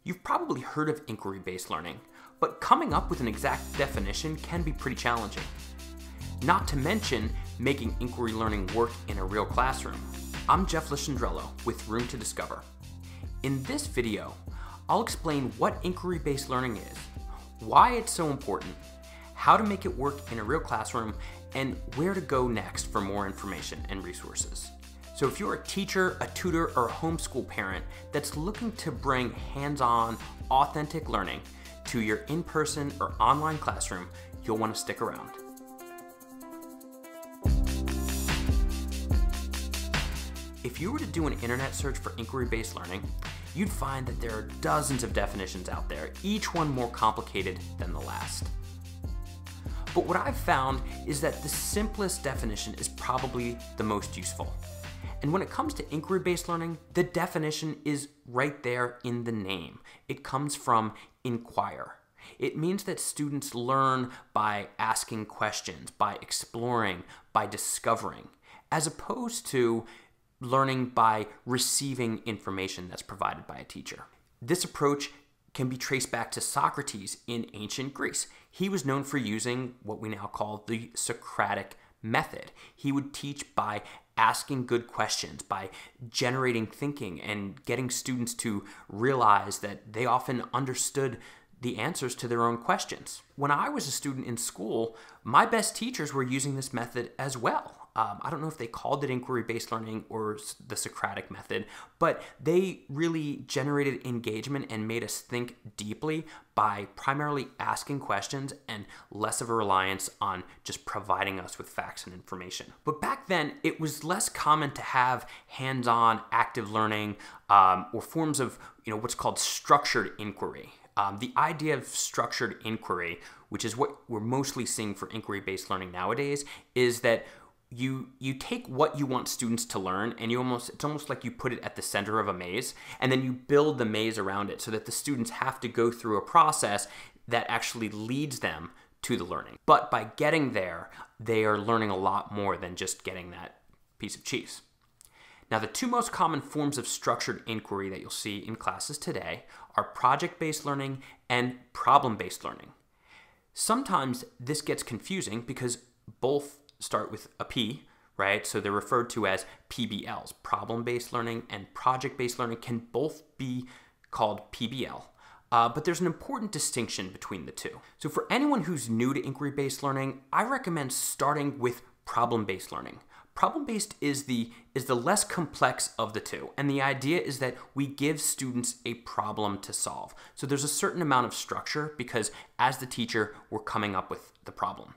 You've probably heard of inquiry-based learning, but coming up with an exact definition can be pretty challenging. Not to mention making inquiry learning work in a real classroom. I'm Jeff Lishandrello with Room to Discover. In this video, I'll explain what inquiry-based learning is, why it's so important, how to make it work in a real classroom, and where to go next for more information and resources. So if you're a teacher, a tutor, or a homeschool parent that's looking to bring hands-on, authentic learning to your in-person or online classroom, you'll want to stick around. If you were to do an internet search for inquiry-based learning, you'd find that there are dozens of definitions out there, each one more complicated than the last. But what I've found is that the simplest definition is probably the most useful. And when it comes to inquiry-based learning, the definition is right there in the name. It comes from inquire. It means that students learn by asking questions, by exploring, by discovering, as opposed to learning by receiving information that's provided by a teacher. This approach can be traced back to Socrates in ancient Greece. He was known for using what we now call the Socratic method. He would teach by asking good questions, by generating thinking and getting students to realize that they often understood the answers to their own questions. When I was a student in school, my best teachers were using this method as well. I don't know if they called it inquiry-based learning or the Socratic method, but they really generated engagement and made us think deeply by primarily asking questions and less of a reliance on just providing us with facts and information. But back then, it was less common to have hands-on active learning or forms of what's called structured inquiry. The idea of structured inquiry, which is what we're mostly seeing for inquiry-based learning nowadays, is that you take what you want students to learn and it's almost like you put it at the center of a maze, and then you build the maze around it so that the students have to go through a process that actually leads them to the learning. But by getting there, they are learning a lot more than just getting that piece of cheese. Now, the two most common forms of structured inquiry that you'll see in classes today are project-based learning and problem-based learning. Sometimes this gets confusing because both start with a P, right? So they're referred to as PBLs. Problem-based learning and project-based learning can both be called PBL. But there's an important distinction between the two. So for anyone who's new to inquiry-based learning, I recommend starting with problem-based learning. Problem-based is the less complex of the two, and the idea is that we give students a problem to solve. So there's a certain amount of structure because as the teacher, we're coming up with the problem.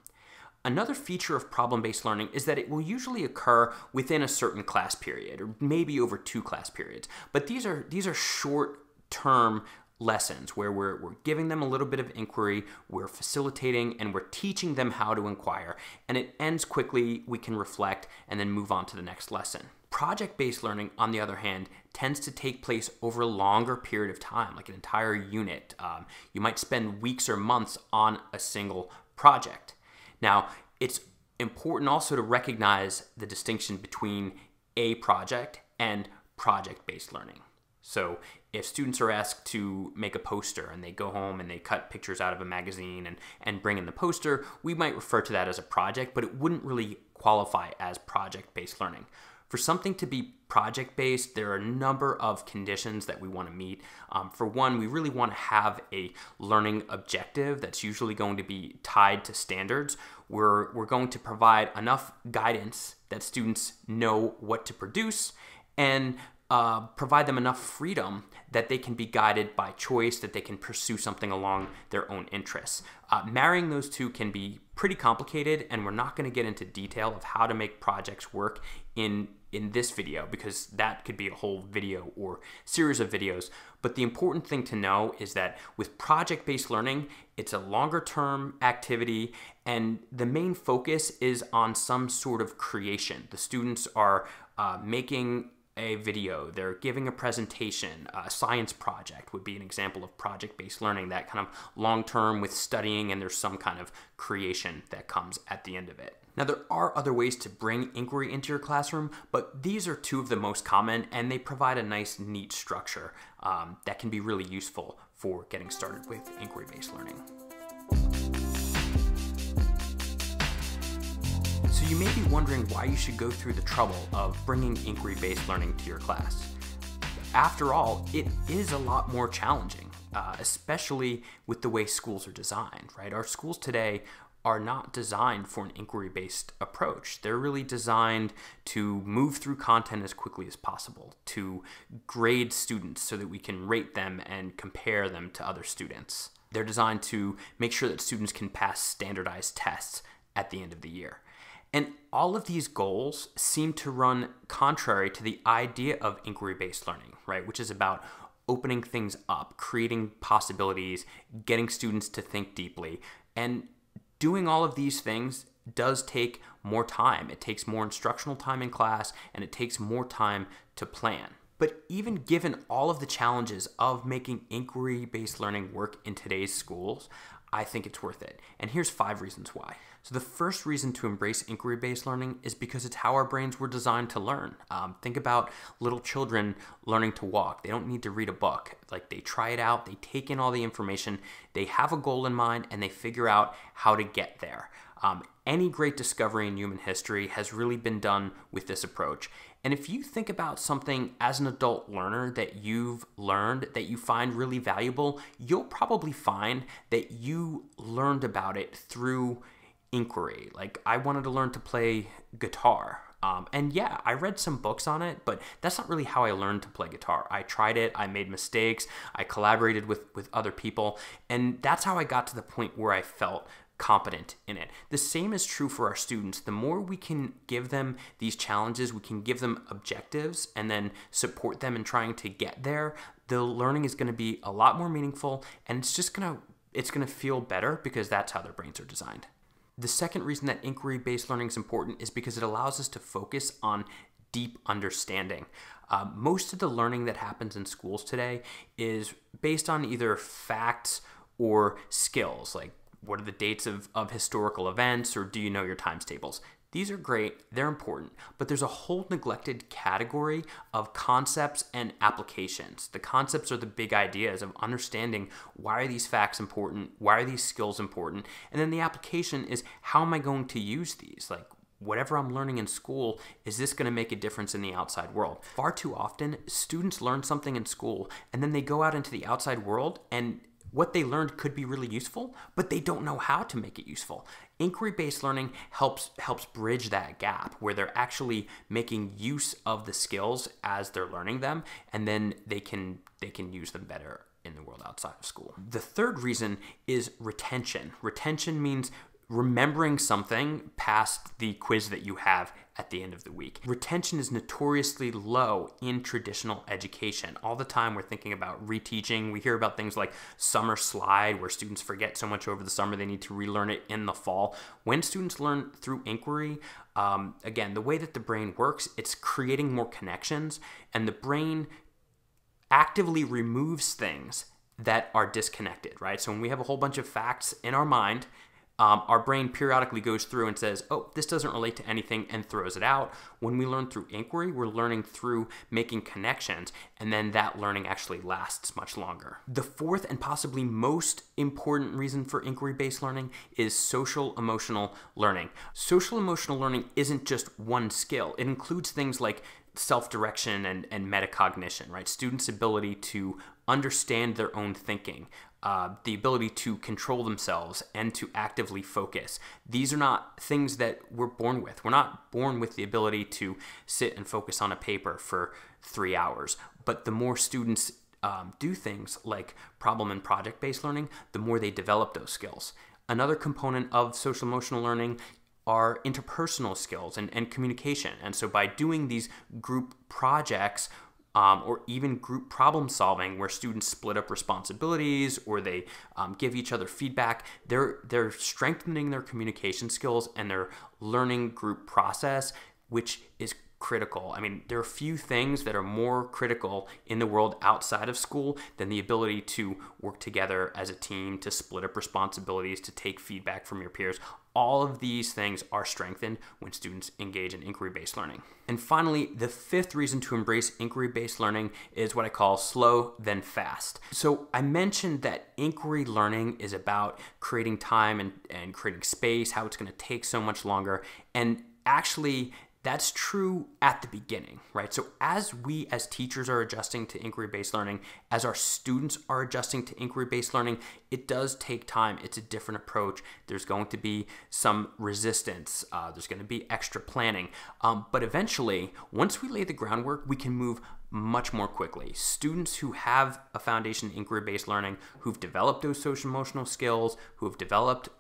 Another feature of problem-based learning is that it will usually occur within a certain class period, or maybe over 2 class periods. But these are short-term lessons where we're giving them a little bit of inquiry, we're facilitating, and we're teaching them how to inquire. And it ends quickly, we can reflect, and then move on to the next lesson. Project-based learning, on the other hand, tends to take place over a longer period of time, like an entire unit. You might spend weeks or months on a single project. Now, it's important also to recognize the distinction between a project and project-based learning. So if students are asked to make a poster and they go home and they cut pictures out of a magazine and bring in the poster, we might refer to that as a project, but it wouldn't really qualify as project-based learning. For something to be project-based, there are a number of conditions that we want to meet. For one, we really want to have a learning objective that's usually going to be tied to standards. We're going to provide enough guidance that students know what to produce and provide them enough freedom that they can be guided by choice, that they can pursue something along their own interests. Marrying those two can be pretty complicated, and we're not going to get into detail of how to make projects work in this video because that could be a whole video or series of videos. But the important thing to know is that with project-based learning, it's a longer-term activity, and the main focus is on some sort of creation. The students are making a video, they're giving a presentation, a science project would be an example of project-based learning, that kind of long-term with studying, and there's some kind of creation that comes at the end of it. Now, there are other ways to bring inquiry into your classroom, but these are two of the most common, and they provide a nice, neat structure that can be really useful for getting started with inquiry-based learning. So you may be wondering why you should go through the trouble of bringing inquiry-based learning to your class. After all, it is a lot more challenging, especially with the way schools are designed, right? Our schools today are not designed for an inquiry-based approach. They're really designed to move through content as quickly as possible, to grade students so that we can rate them and compare them to other students. They're designed to make sure that students can pass standardized tests at the end of the year. And all of these goals seem to run contrary to the idea of inquiry-based learning, right? Which is about opening things up, creating possibilities, getting students to think deeply. And doing all of these things does take more time. It takes more instructional time in class, and it takes more time to plan. But even given all of the challenges of making inquiry-based learning work in today's schools, I think it's worth it. And here's 5 reasons why. So the first reason to embrace inquiry-based learning is because it's how our brains were designed to learn. Think about little children learning to walk. They don't need to read a book. Like, they try it out, they take in all the information, they have a goal in mind, and they figure out how to get there. Any great discovery in human history has really been done with this approach. And if you think about something as an adult learner that you've learned that you find really valuable, you'll probably find that you learned about it through inquiry. Like, I wanted to learn to play guitar. And yeah, I read some books on it, but that's not really how I learned to play guitar. I tried it, I made mistakes, I collaborated with other people, and that's how I got to the point where I felt competent in it. The same is true for our students. The more we can give them these challenges, we can give them objectives and then support them in trying to get there, the learning is going to be a lot more meaningful, and it's going to feel better because that's how their brains are designed. The second reason that inquiry-based learning is important is because it allows us to focus on deep understanding. Most of the learning that happens in schools today is based on either facts or skills, like what are the dates of historical events, or do you know your times tables? These are great, they're important, but there's a whole neglected category of concepts and applications. The concepts are the big ideas of understanding why are these facts important, why are these skills important, and then the application is how am I going to use these? Like, whatever I'm learning in school, is this going to make a difference in the outside world? Far too often, students learn something in school, and then they go out into the outside world, and what they learned could be really useful, but they don't know how to make it useful. Inquiry-based learning helps bridge that gap where they're actually making use of the skills as they're learning them, and then they can use them better in the world outside of school. The third reason is retention. Retention means remembering something past the quiz that you have at the end of the week. Retention is notoriously low in traditional education. All the time we're thinking about reteaching. We hear about things like summer slide, where students forget so much over the summer they need to relearn it in the fall. When students learn through inquiry, again, the way that the brain works, it's creating more connections, and the brain actively removes things that are disconnected, right? So when we have a whole bunch of facts in our mind, our brain periodically goes through and says, oh, this doesn't relate to anything, and throws it out. When we learn through inquiry, we're learning through making connections, and then that learning actually lasts much longer. The fourth and possibly most important reason for inquiry-based learning is social-emotional learning. Social-emotional learning isn't just one skill. It includes things like self-direction and metacognition, right? Students' ability to understand their own thinking, the ability to control themselves and to actively focus. These are not things that we're born with. We're not born with the ability to sit and focus on a paper for 3 hours. But the more students do things like problem and project-based learning, the more they develop those skills. Another component of social-emotional learning are interpersonal skills and communication. And so by doing these group projects, or even group problem solving where students split up responsibilities or they give each other feedback, they're strengthening their communication skills and their learning group process, which is critical. I mean, there are few things that are more critical in the world outside of school than the ability to work together as a team, to split up responsibilities, to take feedback from your peers. All of these things are strengthened when students engage in inquiry-based learning. And finally, the fifth reason to embrace inquiry-based learning is what I call slow then fast. So I mentioned that inquiry learning is about creating time and creating space, how it's going to take so much longer. And actually, that's true at the beginning, right? So as we as teachers are adjusting to inquiry-based learning, as our students are adjusting to inquiry-based learning, it does take time. It's a different approach. There's going to be some resistance. There's going to be extra planning. But eventually, once we lay the groundwork, we can move much more quickly. Students who have a foundation in inquiry-based learning, who've developed those social-emotional skills, who have developed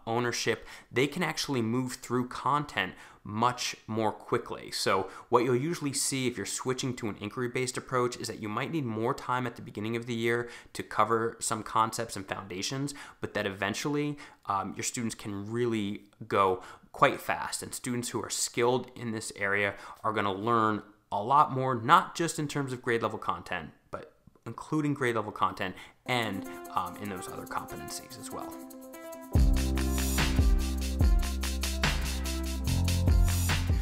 ownership, they can actually move through content much more quickly. So what you'll usually see if you're switching to an inquiry-based approach is that you might need more time at the beginning of the year to cover some concepts and foundations, but that eventually your students can really go quite fast. And students who are skilled in this area are going to learn a lot more, not just in terms of grade level content, but including grade level content and in those other competencies as well.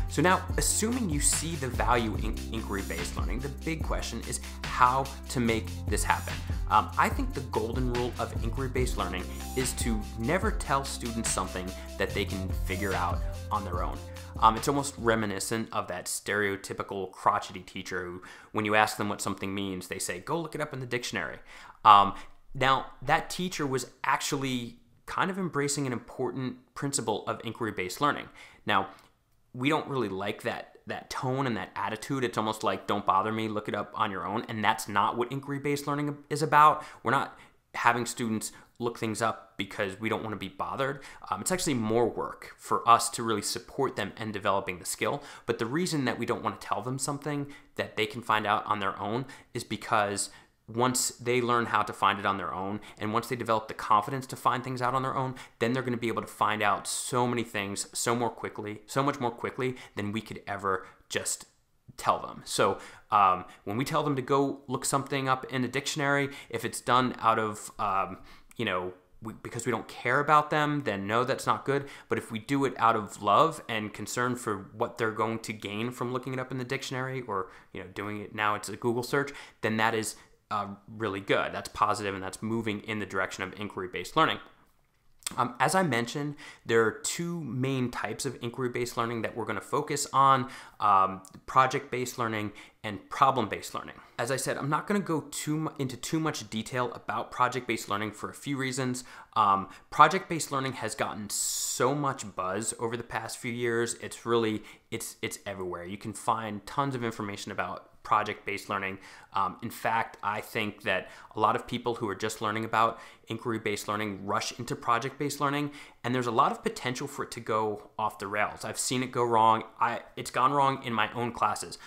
So now, assuming you see the value in inquiry-based learning, the big question is how to make this happen. I think the golden rule of inquiry-based learning is to never tell students something that they can figure out on their own. It's almost reminiscent of that stereotypical crotchety teacher who, when you ask them what something means, they say, go look it up in the dictionary. Now, that teacher was actually kind of embracing an important principle of inquiry-based learning. Now, we don't really like that tone and that attitude. It's almost like, don't bother me, look it up on your own. And that's not what inquiry-based learning is about. We're not having students look things up because we don't want to be bothered. It's actually more work for us to really support them in developing the skill. But the reason that we don't want to tell them something that they can find out on their own is because once they learn how to find it on their own, and once they develop the confidence to find things out on their own, then they're going to be able to find out so many things so much more quickly than we could ever just tell them. So when we tell them to go look something up in a dictionary, if it's done out of, because we don't care about them, then no, that's not good. But if we do it out of love and concern for what they're going to gain from looking it up in the dictionary, or doing it now, it's a Google search, then that is really good. That's positive, and that's moving in the direction of inquiry-based learning. As I mentioned, there are two main types of inquiry-based learning that we're going to focus on, project-based learning and problem-based learning. As I said, I'm not going to go into too much detail about project-based learning for a few reasons. Project-based learning has gotten so much buzz over the past few years. It's everywhere. You can find tons of information about project-based learning. In fact, I think that a lot of people who are just learning about inquiry-based learning rush into project-based learning, and there's a lot of potential for it to go off the rails. I've seen it go wrong. It's gone wrong in my own classes.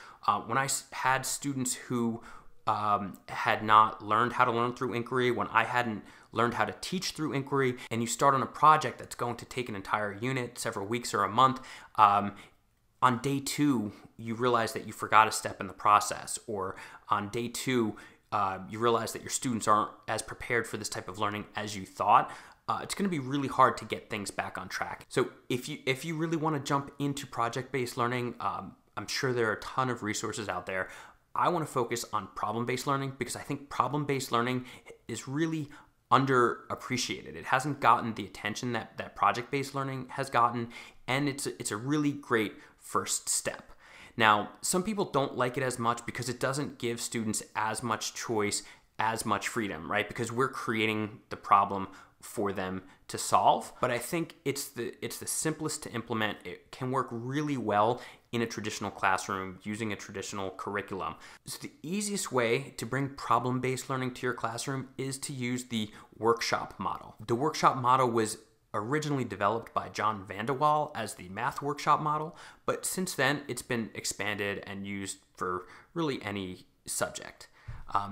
When I had students who had not learned how to learn through inquiry, when I hadn't learned how to teach through inquiry, and you start on a project that's going to take an entire unit, several weeks or a month, on day 2, you realize that you forgot a step in the process, or on day 2, you realize that your students aren't as prepared for this type of learning as you thought. It's going to be really hard to get things back on track. So if you really want to jump into project-based learning, I'm sure there are a ton of resources out there. I want to focus on problem-based learning because I think problem-based learning is really underappreciated. It hasn't gotten the attention that project-based learning has gotten, and it's a really great first step. Now, some people don't like it as much because it doesn't give students as much choice, as much freedom, right? Because we're creating the problem for them to solve. But I think it's the simplest to implement. It can work really well in a traditional classroom using a traditional curriculum. So the easiest way to bring problem-based learning to your classroom is to use the workshop model. The workshop model was originally developed by John Vandewaal as the math workshop model, but since then it's been expanded and used for really any subject.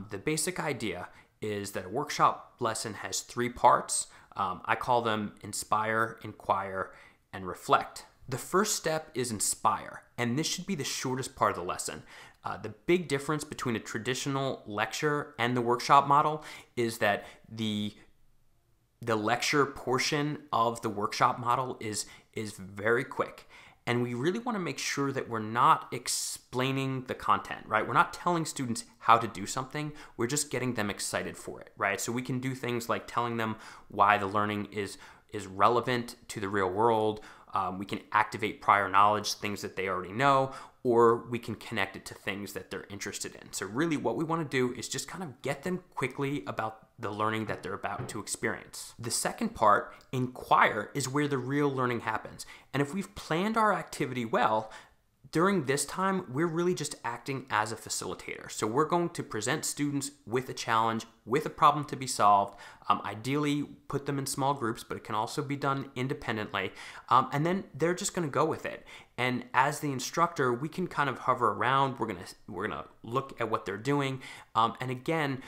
The basic idea is that a workshop lesson has 3 parts. I call them inspire, inquire, and reflect. The first step is inspire, and this should be the shortest part of the lesson. The big difference between a traditional lecture and the workshop model is that the lecture portion of the workshop model is very quick. And we really want to make sure that we're not explaining the content, right? We're not telling students how to do something. We're just getting them excited for it, right? So we can do things like telling them why the learning is relevant to the real world. We can activate prior knowledge, things that they already know, or we can connect it to things that they're interested in. So really what we want to do is just kind of get them quickly about the learning that they're about to experience. The second part, inquire, is where the real learning happens. And if we've planned our activity well, during this time, we're really just acting as a facilitator. So we're going to present students with a challenge, with a problem to be solved, ideally put them in small groups, but it can also be done independently. And then they're just gonna go with it. And as the instructor, we can kind of hover around. We're gonna look at what they're doing. And again,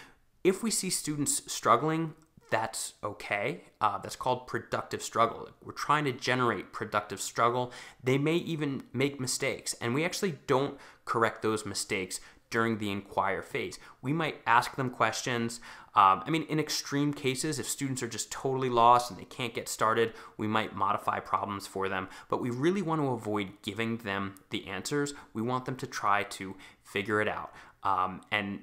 if we see students struggling, that's okay. That's called productive struggle. We're trying to generate productive struggle. They may even make mistakes, and we actually don't correct those mistakes during the inquire phase. We might ask them questions. In extreme cases, if students are just totally lost and they can't get started, we might modify problems for them, but we really want to avoid giving them the answers. We want them to try to figure it out. And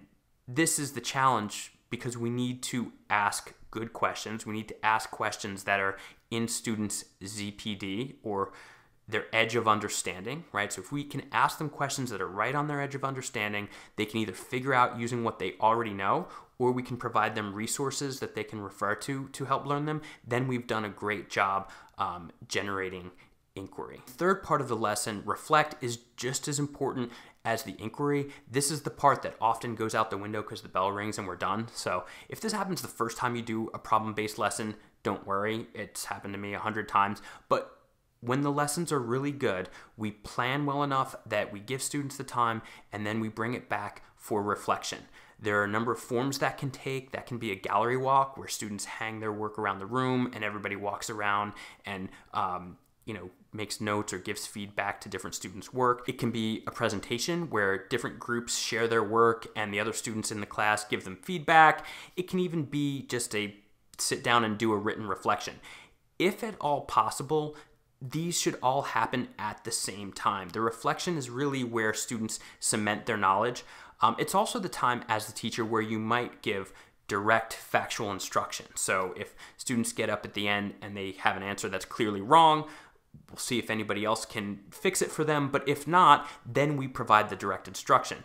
this is the challenge because we need to ask good questions. We need to ask questions that are in students' ZPD or their edge of understanding, right? So if we can ask them questions that are right on their edge of understanding, they can either figure out using what they already know, or we can provide them resources that they can refer to help learn them. Then we've done a great job generating inquiry. Third part of the lesson, reflect, is just as important as the inquiry. This is the part that often goes out the window because the bell rings and we're done. So if this happens the first time you do a problem-based lesson, don't worry. It's happened to me 100 times. But when the lessons are really good, we plan well enough that we give students the time and then we bring it back for reflection. There are a number of forms that can take. That can be a gallery walk where students hang their work around the room and everybody walks around and makes notes or gives feedback to different students' work. It can be a presentation where different groups share their work and the other students in the class give them feedback. It can even be just a sit down and do a written reflection. If at all possible, these should all happen at the same time. The reflection is really where students cement their knowledge. It's also the time as the teacher where you might give direct factual instruction. So if students get up at the end and they have an answer that's clearly wrong, we'll see if anybody else can fix it for them, but if not, then we provide the direct instruction.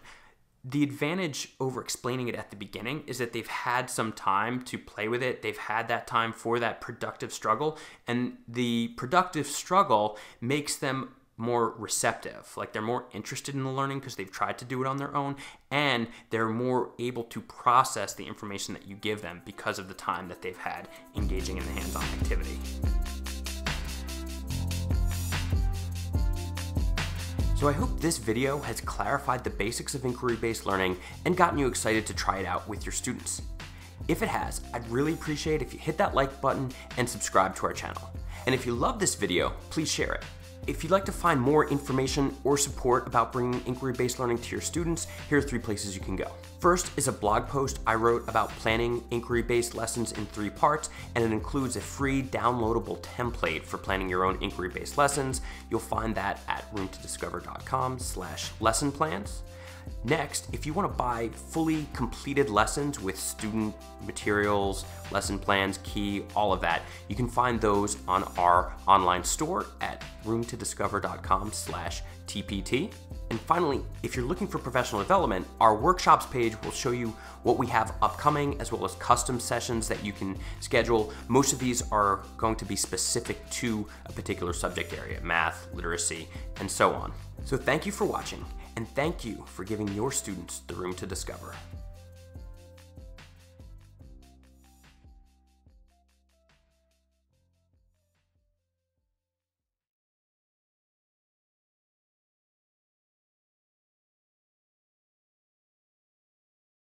The advantage over explaining it at the beginning is that they've had some time to play with it. They've had that time for that productive struggle, and the productive struggle makes them more receptive. Like they're more interested in the learning because they've tried to do it on their own, and they're more able to process the information that you give them because of the time that they've had engaging in the hands-on activity. So I hope this video has clarified the basics of inquiry-based learning and gotten you excited to try it out with your students. If it has, I'd really appreciate if you hit that like button and subscribe to our channel. And if you love this video, please share it. If you'd like to find more information or support about bringing inquiry-based learning to your students, here are 3 places you can go. First is a blog post I wrote about planning inquiry-based lessons in 3 parts, and it includes a free downloadable template for planning your own inquiry-based lessons. You'll find that at roomtodiscover.com/lesson plans. Next, if you want to buy fully completed lessons with student materials, lesson plans, key, all of that, you can find those on our online store at roomtodiscover.com/TPT. And finally, if you're looking for professional development, our workshops page will show you what we have upcoming as well as custom sessions that you can schedule. Most of these are going to be specific to a particular subject area, math, literacy, and so on. So thank you for watching, and thank you for giving your students the room to discover.